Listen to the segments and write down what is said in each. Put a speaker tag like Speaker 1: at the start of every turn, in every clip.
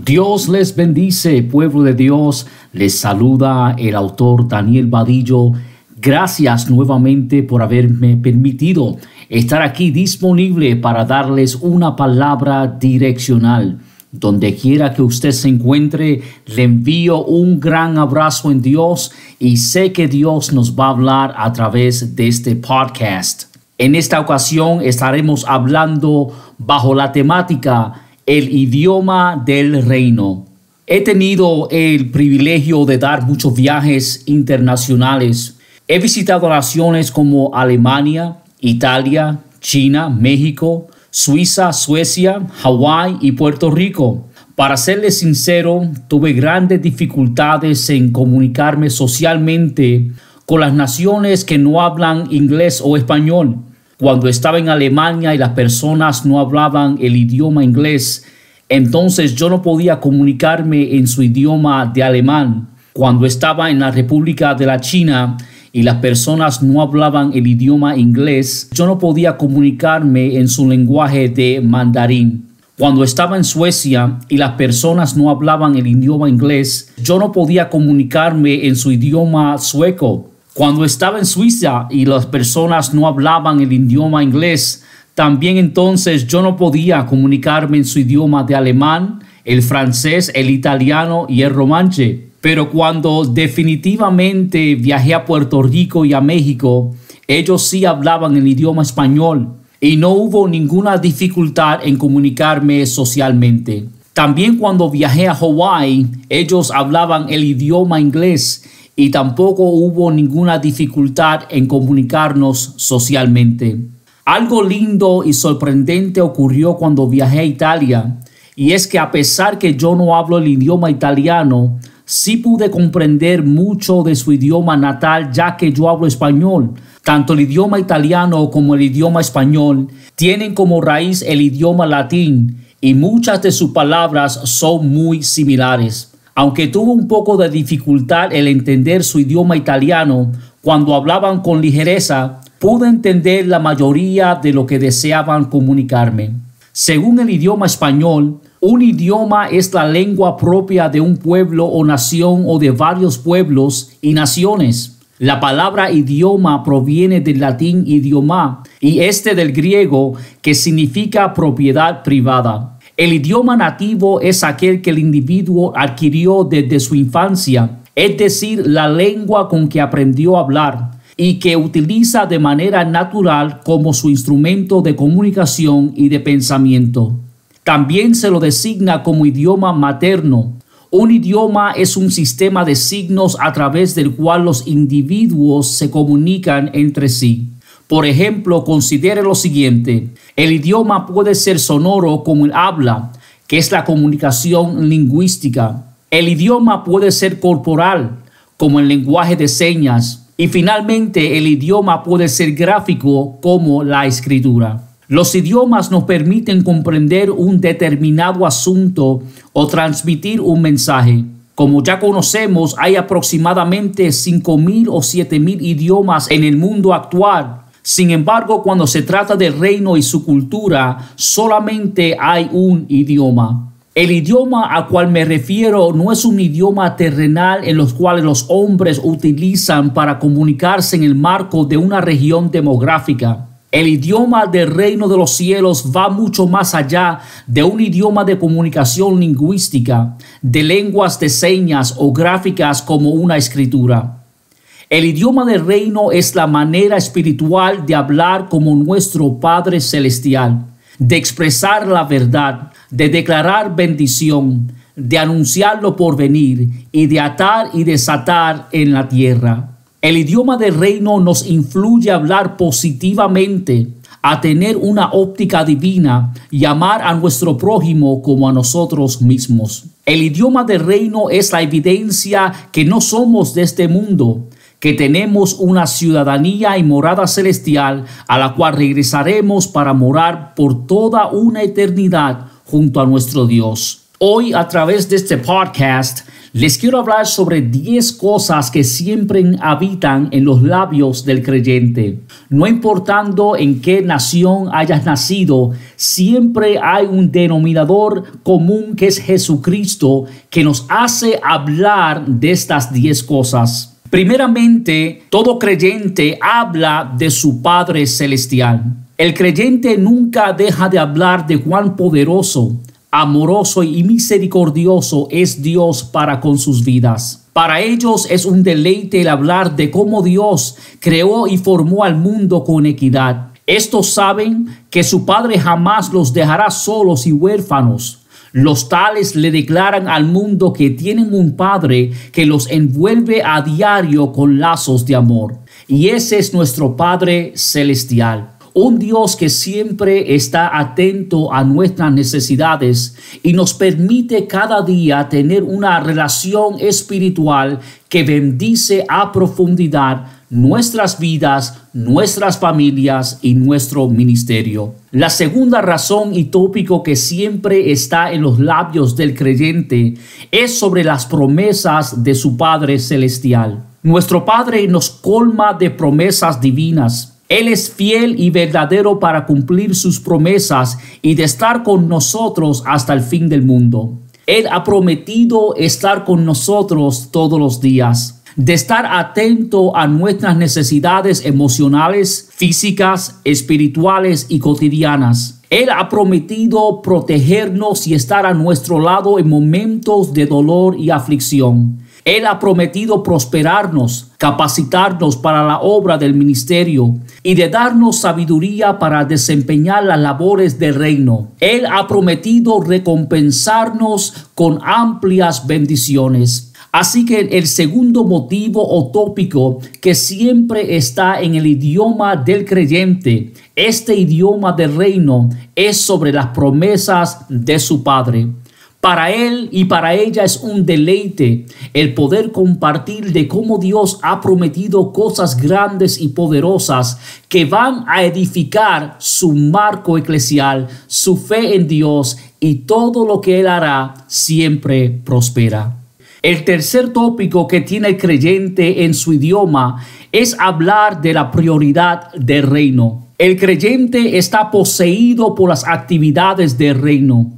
Speaker 1: Dios les bendice, pueblo de Dios. Les saluda el autor Daniel Vadillo. Gracias nuevamente por haberme permitido estar aquí disponible para darles una palabra direccional. Donde quiera que usted se encuentre, le envío un gran abrazo en Dios y sé que Dios nos va a hablar a través de este podcast. En esta ocasión estaremos hablando bajo la temática el idioma del reino. He tenido el privilegio de dar muchos viajes internacionales. He visitado naciones como Alemania, Italia, China, México, Suiza, Suecia, Hawái y Puerto Rico. Para serles sincero, tuve grandes dificultades en comunicarme socialmente con las naciones que no hablan inglés o español. Cuando estaba en Alemania y las personas no hablaban el idioma inglés, entonces yo no podía comunicarme en su idioma de alemán. Cuando estaba en la República de la China y las personas no hablaban el idioma inglés, yo no podía comunicarme en su lenguaje de mandarín. Cuando estaba en Suecia y las personas no hablaban el idioma inglés, yo no podía comunicarme en su idioma sueco. Cuando estaba en Suiza y las personas no hablaban el idioma inglés, también entonces yo no podía comunicarme en su idioma de alemán, el francés, el italiano y el romanche. Pero cuando definitivamente viajé a Puerto Rico y a México, ellos sí hablaban el idioma español y no hubo ninguna dificultad en comunicarme socialmente. También cuando viajé a Hawái, ellos hablaban el idioma inglés y tampoco hubo ninguna dificultad en comunicarnos socialmente. Algo lindo y sorprendente ocurrió cuando viajé a Italia, y es que a pesar que yo no hablo el idioma italiano, sí pude comprender mucho de su idioma natal, ya que yo hablo español. Tanto el idioma italiano como el idioma español tienen como raíz el idioma latín, y muchas de sus palabras son muy similares. Aunque tuve un poco de dificultad en entender su idioma italiano, cuando hablaban con ligereza, pude entender la mayoría de lo que deseaban comunicarme. Según el idioma español, un idioma es la lengua propia de un pueblo o nación o de varios pueblos y naciones. La palabra idioma proviene del latín idioma y del griego, que significa propiedad privada. El idioma nativo es aquel que el individuo adquirió desde su infancia, es decir, la lengua con que aprendió a hablar y que utiliza de manera natural como su instrumento de comunicación y de pensamiento. También se lo designa como idioma materno. Un idioma es un sistema de signos a través del cual los individuos se comunican entre sí. Por ejemplo, considere lo siguiente. El idioma puede ser sonoro como el habla, que es la comunicación lingüística. El idioma puede ser corporal, como el lenguaje de señas. Y finalmente, el idioma puede ser gráfico, como la escritura. Los idiomas nos permiten comprender un determinado asunto o transmitir un mensaje. Como ya conocemos, hay aproximadamente 5,000 o 7,000 idiomas en el mundo actual. Sin embargo, cuando se trata del reino y su cultura, solamente hay un idioma. El idioma al cual me refiero no es un idioma terrenal en los cuales los hombres utilizan para comunicarse en el marco de una región demográfica. El idioma del reino de los cielos va mucho más allá de un idioma de comunicación lingüística, de lenguas de señas o gráficas como una escritura. El idioma del reino es la manera espiritual de hablar como nuestro Padre Celestial, de expresar la verdad, de declarar bendición, de anunciar lo por venir y de atar y desatar en la tierra. El idioma del reino nos influye a hablar positivamente, a tener una óptica divina y amar a nuestro prójimo como a nosotros mismos. El idioma del reino es la evidencia que no somos de este mundo, que tenemos una ciudadanía y morada celestial a la cual regresaremos para morar por toda una eternidad junto a nuestro Dios. Hoy, a través de este podcast, les quiero hablar sobre 10 cosas que siempre habitan en los labios del creyente. No importando en qué nación hayas nacido, siempre hay un denominador común que es Jesucristo, que nos hace hablar de estas 10 cosas. Primeramente, todo creyente habla de su Padre Celestial. El creyente nunca deja de hablar de cuán poderoso, amoroso y misericordioso es Dios para con sus vidas. Para ellos es un deleite el hablar de cómo Dios creó y formó al mundo con equidad. Estos saben que su Padre jamás los dejará solos y huérfanos. Los tales le declaran al mundo que tienen un Padre que los envuelve a diario con lazos de amor. Y ese es nuestro Padre Celestial. Un Dios que siempre está atento a nuestras necesidades y nos permite cada día tener una relación espiritual que bendice a profundidad nuestras vidas, nuestras familias y nuestro ministerio. La segunda razón y tópico que siempre está en los labios del creyente es sobre las promesas de su Padre Celestial. Nuestro Padre nos colma de promesas divinas. Él es fiel y verdadero para cumplir sus promesas y de estar con nosotros hasta el fin del mundo. Él ha prometido estar con nosotros todos los días, de estar atento a nuestras necesidades emocionales, físicas, espirituales y cotidianas. Él ha prometido protegernos y estar a nuestro lado en momentos de dolor y aflicción. Él ha prometido prosperarnos, capacitarnos para la obra del ministerio y de darnos sabiduría para desempeñar las labores del reino. Él ha prometido recompensarnos con amplias bendiciones. Así que el segundo motivo o tópico que siempre está en el idioma del creyente, este idioma del reino, es sobre las promesas de su Padre. Para él y para ella es un deleite el poder compartir de cómo Dios ha prometido cosas grandes y poderosas que van a edificar su marco eclesial, su fe en Dios, y todo lo que Él hará siempre prospera. El tercer tópico que tiene el creyente en su idioma es hablar de la prioridad del reino. El creyente está poseído por las actividades del reino.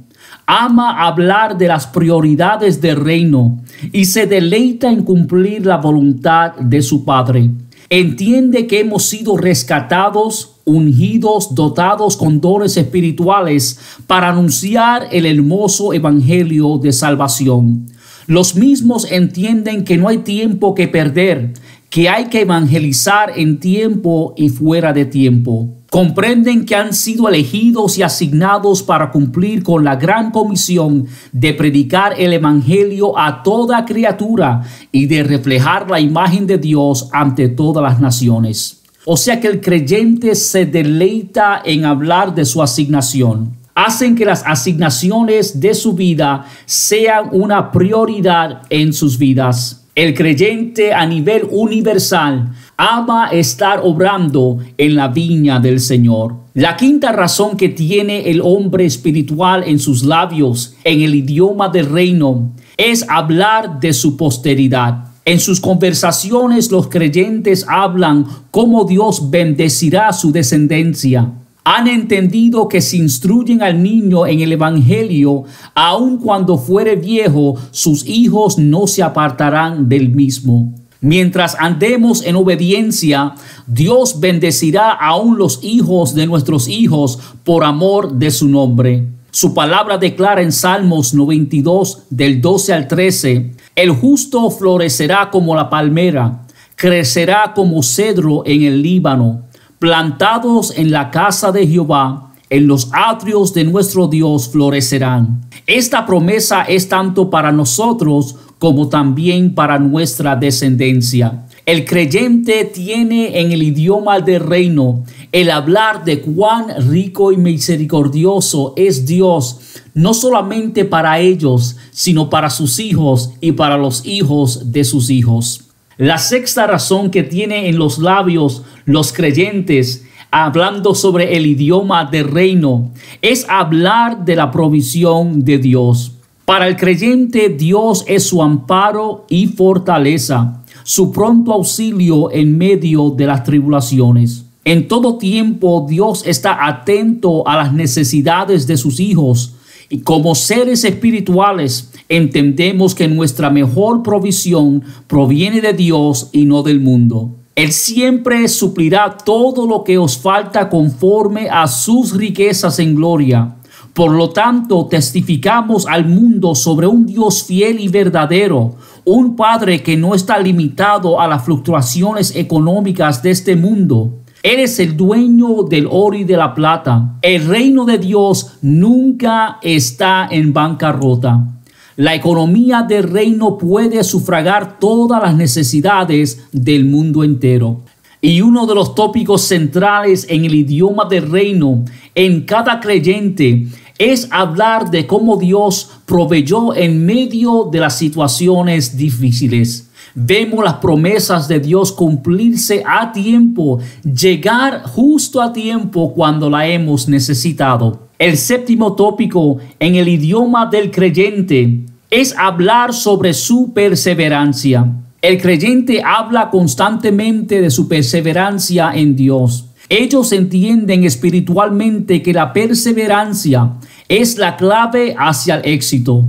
Speaker 1: Ama hablar de las prioridades del reino y se deleita en cumplir la voluntad de su Padre. Entiende que hemos sido rescatados, ungidos, dotados con dones espirituales para anunciar el hermoso evangelio de salvación. Los mismos entienden que no hay tiempo que perder, que hay que evangelizar en tiempo y fuera de tiempo. Comprenden que han sido elegidos y asignados para cumplir con la gran comisión de predicar el evangelio a toda criatura y de reflejar la imagen de Dios ante todas las naciones. O sea que el creyente se deleita en hablar de su asignación. Hacen que las asignaciones de su vida sean una prioridad en sus vidas. El creyente a nivel universal ama estar obrando en la viña del Señor. La quinta razón que tiene el hombre espiritual en sus labios, en el idioma del reino, es hablar de su posteridad. En sus conversaciones los creyentes hablan cómo Dios bendecirá su descendencia. Han entendido que si instruyen al niño en el evangelio, aun cuando fuere viejo, sus hijos no se apartarán del mismo. Mientras andemos en obediencia, Dios bendecirá aún los hijos de nuestros hijos por amor de su nombre. Su palabra declara en Salmos 92, del 12 al 13, el justo florecerá como la palmera, crecerá como cedro en el Líbano. Plantados en la casa de Jehová, en los atrios de nuestro Dios florecerán. Esta promesa es tanto para nosotros como también para nuestra descendencia. El creyente tiene en el idioma del reino el hablar de cuán rico y misericordioso es Dios, no solamente para ellos, sino para sus hijos y para los hijos de sus hijos. La sexta razón que tiene en los labios los creyentes, hablando sobre el idioma del reino, es hablar de la provisión de Dios. Para el creyente, Dios es su amparo y fortaleza, su pronto auxilio en medio de las tribulaciones. En todo tiempo, Dios está atento a las necesidades de sus hijos, y como seres espirituales, entendemos que nuestra mejor provisión proviene de Dios y no del mundo. Él siempre suplirá todo lo que os falta conforme a sus riquezas en gloria. Por lo tanto, testificamos al mundo sobre un Dios fiel y verdadero, un Padre que no está limitado a las fluctuaciones económicas de este mundo. Él es el dueño del oro y de la plata. El reino de Dios nunca está en bancarrota. La economía del reino puede sufragar todas las necesidades del mundo entero. Y uno de los tópicos centrales en el idioma del reino en cada creyente es hablar de cómo Dios proveyó en medio de las situaciones difíciles. Vemos las promesas de Dios cumplirse a tiempo, llegar justo a tiempo cuando la hemos necesitado. El séptimo tópico en el idioma del creyente es hablar sobre su perseverancia. El creyente habla constantemente de su perseverancia en Dios. Ellos entienden espiritualmente que la perseverancia es la clave hacia el éxito.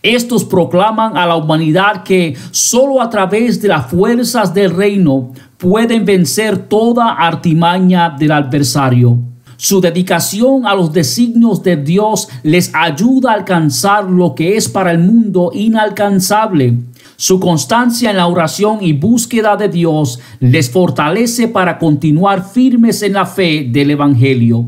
Speaker 1: Estos proclaman a la humanidad que solo a través de las fuerzas del reino pueden vencer toda artimaña del adversario. Su dedicación a los designios de Dios les ayuda a alcanzar lo que es para el mundo inalcanzable. Su constancia en la oración y búsqueda de Dios les fortalece para continuar firmes en la fe del Evangelio.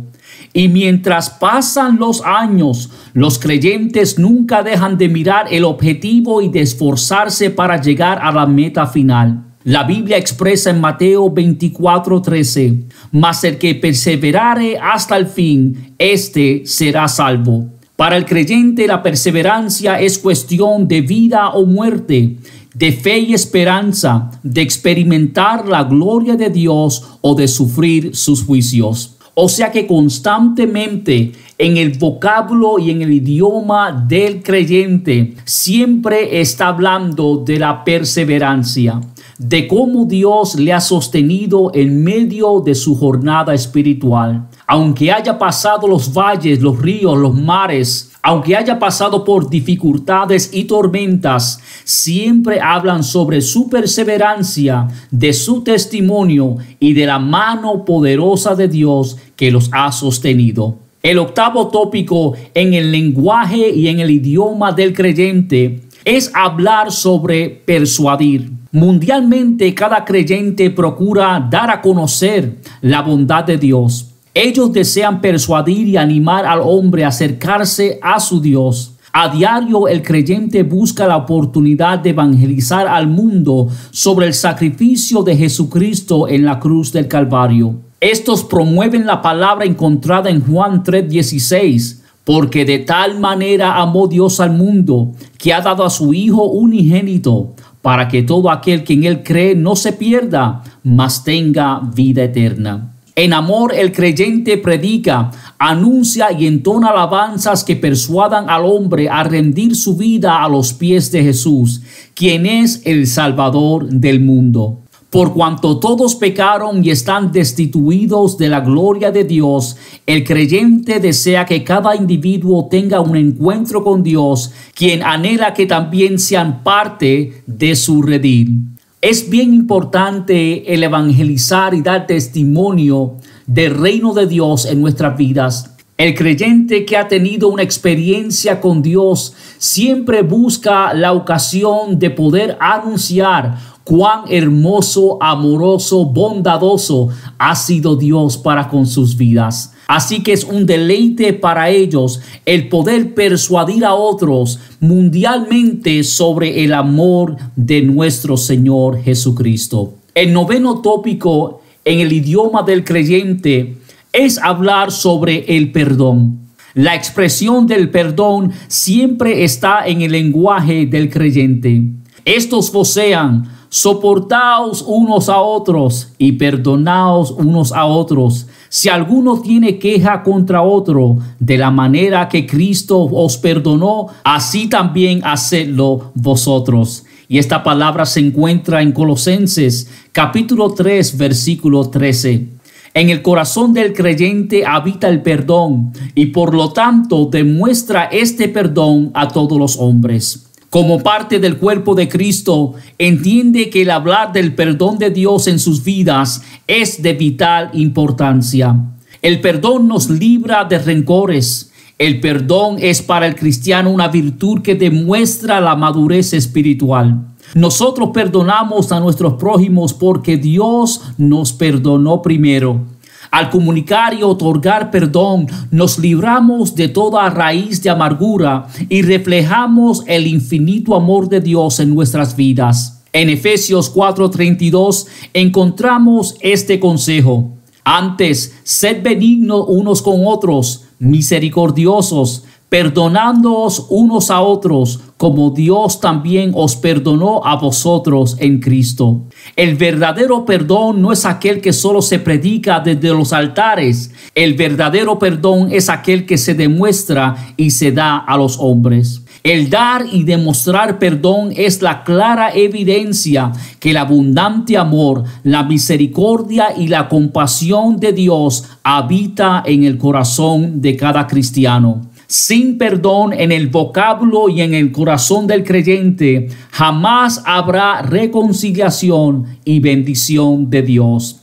Speaker 1: Y mientras pasan los años, los creyentes nunca dejan de mirar el objetivo y de esforzarse para llegar a la meta final. La Biblia expresa en Mateo 24:13, mas el que perseverare hasta el fin, éste será salvo. Para el creyente, la perseverancia es cuestión de vida o muerte, de fe y esperanza, de experimentar la gloria de Dios o de sufrir sus juicios. O sea que constantemente en el vocablo y en el idioma del creyente siempre está hablando de la perseverancia, de cómo Dios le ha sostenido en medio de su jornada espiritual. Aunque haya pasado los valles, los ríos, los mares, aunque haya pasado por dificultades y tormentas, siempre hablan sobre su perseverancia, de su testimonio y de la mano poderosa de Dios que los ha sostenido. El octavo tópico en el lenguaje y en el idioma del creyente es hablar sobre persuadir. Mundialmente, cada creyente procura dar a conocer la bondad de Dios. Ellos desean persuadir y animar al hombre a acercarse a su Dios. A diario, el creyente busca la oportunidad de evangelizar al mundo sobre el sacrificio de Jesucristo en la cruz del Calvario. Estos promueven la palabra encontrada en Juan 3:16, porque de tal manera amó Dios al mundo, que ha dado a su Hijo unigénito, para que todo aquel que en él cree no se pierda, mas tenga vida eterna. En amor, el creyente predica, anuncia y entona alabanzas que persuadan al hombre a rendir su vida a los pies de Jesús, quien es el Salvador del mundo. Por cuanto todos pecaron y están destituidos de la gloria de Dios, el creyente desea que cada individuo tenga un encuentro con Dios, quien anhela que también sean parte de su redil. Es bien importante el evangelizar y dar testimonio del reino de Dios en nuestras vidas. El creyente que ha tenido una experiencia con Dios siempre busca la ocasión de poder anunciar cuán hermoso, amoroso, bondadoso ha sido Dios para con sus vidas. Así que es un deleite para ellos el poder persuadir a otros mundialmente sobre el amor de nuestro Señor Jesucristo. El noveno tópico en el idioma del creyente es hablar sobre el perdón. La expresión del perdón siempre está en el lenguaje del creyente. Estos vocean: Soportaos unos a otros y perdonaos unos a otros. Si alguno tiene queja contra otro, de la manera que Cristo os perdonó, así también hacedlo vosotros. Y esta palabra se encuentra en Colosenses capítulo 3, versículo 13. En el corazón del creyente habita el perdón y por lo tanto demuestra este perdón a todos los hombres. Como parte del cuerpo de Cristo, entiende que el hablar del perdón de Dios en sus vidas es de vital importancia. El perdón nos libra de rencores. El perdón es para el cristiano una virtud que demuestra la madurez espiritual. Nosotros perdonamos a nuestros prójimos porque Dios nos perdonó primero. Al comunicar y otorgar perdón, nos libramos de toda raíz de amargura y reflejamos el infinito amor de Dios en nuestras vidas. En Efesios 4:32 encontramos este consejo. Antes, sed benignos unos con otros, misericordiosos, perdonándoos unos a otros, como Dios también os perdonó a vosotros en Cristo. El verdadero perdón no es aquel que solo se predica desde los altares. El verdadero perdón es aquel que se demuestra y se da a los hombres. El dar y demostrar perdón es la clara evidencia que el abundante amor, la misericordia y la compasión de Dios habita en el corazón de cada cristiano. Sin perdón en el vocablo y en el corazón del creyente, jamás habrá reconciliación y bendición de Dios.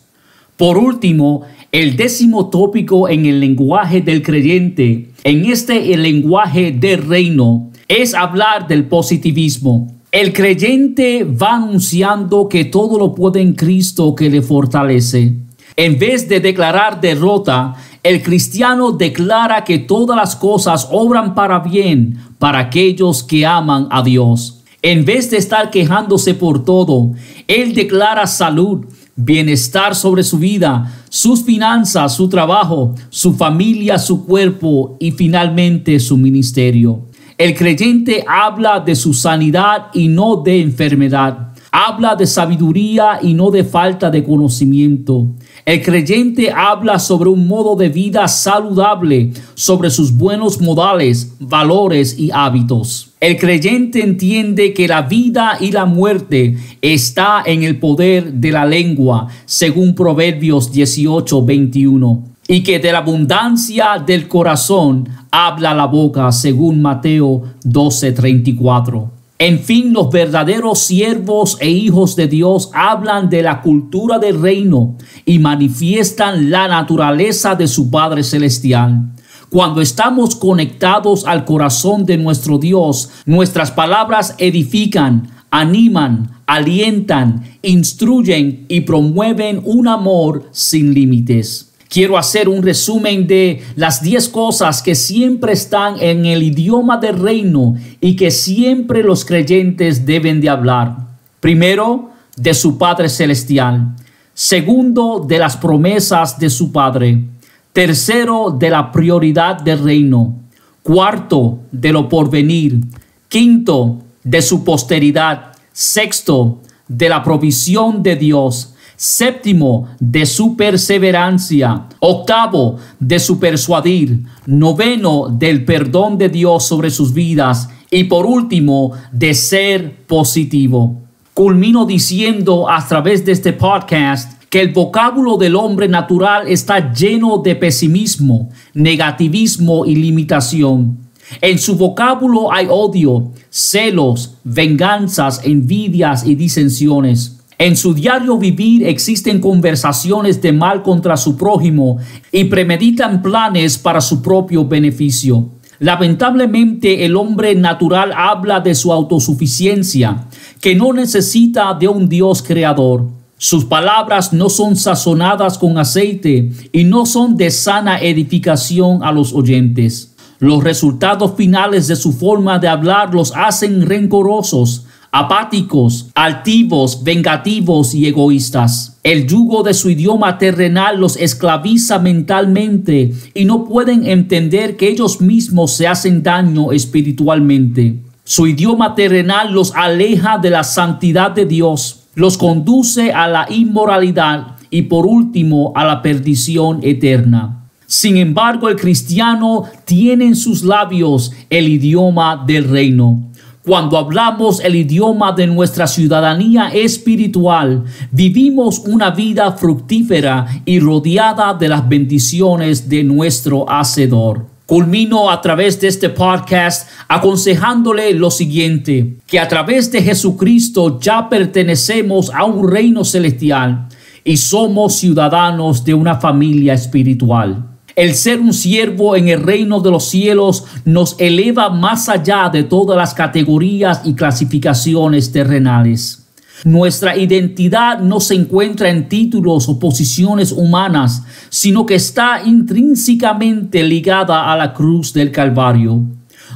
Speaker 1: Por último, el 10º tópico en el lenguaje del creyente, el lenguaje del reino, es hablar del positivismo. El creyente va anunciando que todo lo puede en Cristo que le fortalece. En vez de declarar derrota, el cristiano declara que todas las cosas obran para bien para aquellos que aman a Dios. En vez de estar quejándose por todo, él declara salud, bienestar sobre su vida, sus finanzas, su trabajo, su familia, su cuerpo y finalmente su ministerio. El creyente habla de su sanidad y no de enfermedad. Habla de sabiduría y no de falta de conocimiento. El creyente habla sobre un modo de vida saludable, sobre sus buenos modales, valores y hábitos. El creyente entiende que la vida y la muerte está en el poder de la lengua, según Proverbios 18:21, y que de la abundancia del corazón habla la boca, según Mateo 12:34. En fin, los verdaderos siervos e hijos de Dios hablan de la cultura del reino y manifiestan la naturaleza de su Padre Celestial. Cuando estamos conectados al corazón de nuestro Dios, nuestras palabras edifican, animan, alientan, instruyen y promueven un amor sin límites. Quiero hacer un resumen de las 10 cosas que siempre están en el idioma del reino y que siempre los creyentes deben de hablar. Primero, de su Padre Celestial. Segundo, de las promesas de su Padre. Tercero, de la prioridad del reino. Cuarto, de lo porvenir. Quinto, de su posteridad. Sexto, de la provisión de Dios. Séptimo, de su perseverancia. Octavo, de su persuadir. Noveno, del perdón de Dios sobre sus vidas. Y por último, de ser positivo. Culmino diciendo a través de este podcast que el vocablo del hombre natural está lleno de pesimismo, negativismo y limitación. En su vocablo hay odio, celos, venganzas, envidias y disensiones. En su diario vivir existen conversaciones de mal contra su prójimo y premeditan planes para su propio beneficio. Lamentablemente, el hombre natural habla de su autosuficiencia, que no necesita de un Dios creador. Sus palabras no son sazonadas con aceite y no son de sana edificación a los oyentes. Los resultados finales de su forma de hablar los hacen rencorosos, apáticos, altivos, vengativos y egoístas. El yugo de su idioma terrenal los esclaviza mentalmente y no pueden entender que ellos mismos se hacen daño espiritualmente. Su idioma terrenal los aleja de la santidad de Dios, los conduce a la inmoralidad y por último a la perdición eterna. Sin embargo, el cristiano tiene en sus labios el idioma del reino. Cuando hablamos el idioma de nuestra ciudadanía espiritual, vivimos una vida fructífera y rodeada de las bendiciones de nuestro Hacedor. Culmino a través de este podcast aconsejándole lo siguiente, que a través de Jesucristo ya pertenecemos a un reino celestial y somos ciudadanos de una familia espiritual. El ser un siervo en el reino de los cielos nos eleva más allá de todas las categorías y clasificaciones terrenales. Nuestra identidad no se encuentra en títulos o posiciones humanas, sino que está intrínsecamente ligada a la cruz del Calvario.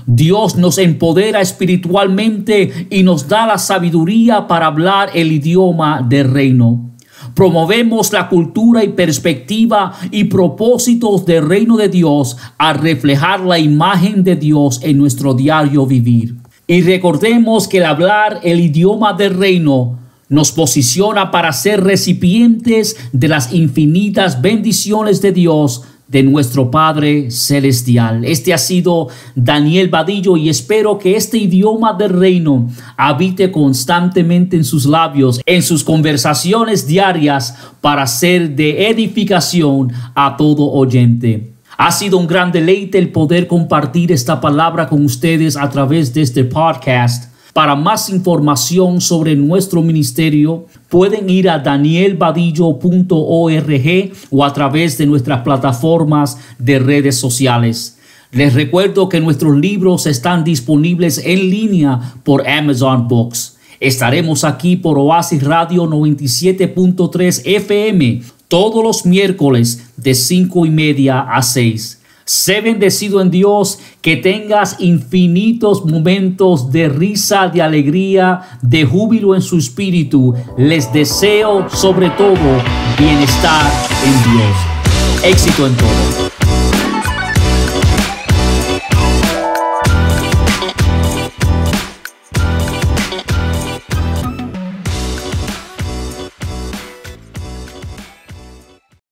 Speaker 1: Dios nos empodera espiritualmente y nos da la sabiduría para hablar el idioma del reino. Promovemos la cultura y perspectiva y propósitos del reino de Dios al reflejar la imagen de Dios en nuestro diario vivir. Y recordemos que el hablar el idioma del reino nos posiciona para ser recipientes de las infinitas bendiciones de Dios, de nuestro Padre Celestial. Este ha sido Daniel Vadillo y espero que este idioma del reino habite constantemente en sus labios, en sus conversaciones diarias, para ser de edificación a todo oyente. Ha sido un gran deleite el poder compartir esta palabra con ustedes a través de este podcast. Para más información sobre nuestro ministerio, pueden ir a danielvadillo.org o a través de nuestras plataformas de redes sociales. Les recuerdo que nuestros libros están disponibles en línea por Amazon Books. Estaremos aquí por Oasis Radio 97.3 FM todos los miércoles de 5:30 a 6. Sé bendecido en Dios, que tengas infinitos momentos de risa, de alegría, de júbilo en su espíritu. Les deseo sobre todo bienestar en Dios. Éxito en todo.